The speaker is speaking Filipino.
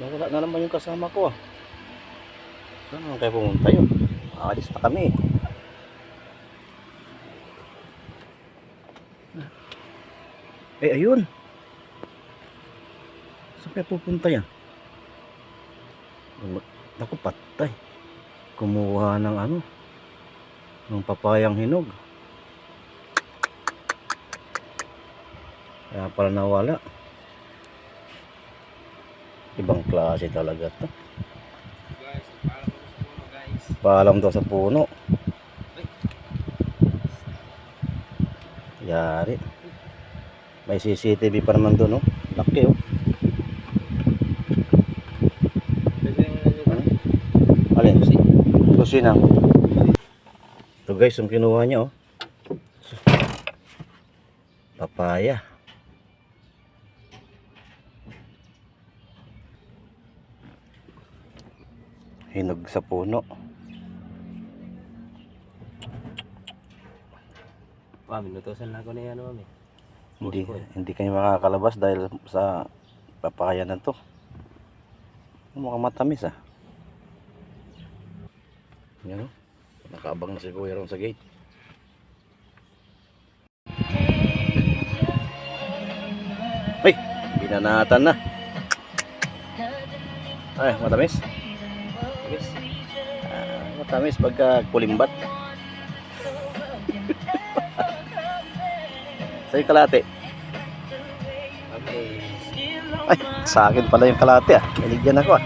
Nawala na naman yung kasama ko ah. Saan naman kayo pumunta yun? Aalis na kami. Ayun. Saan kayo pupunta yan? Naku, patay. Kumuha ng ano, ng papayang hinog. Kaya pala nawala. Ibang klase talaga to. Guys, paalam Paalam daw sa puno. Yari. May CCTV pa naman doon, no? Laki, oh. Alin? Kusina. Ito guys, yung kinuha niya, oh. Papaya. Hinog sa puno. Minutusan na ako na yan, mami. Hindi kayo makakalabas dahil sa papaya na to. Mukhang matamis ah. Yan, oh. Nakaabang na si Kuya ron sa gate. Ay, binanatan na. Ay, matamis. Matamis pagka kulimbat. Sa'yo kalate. Okay. Ay, sa akin pala yung kalate ah. Binigyan ako ah.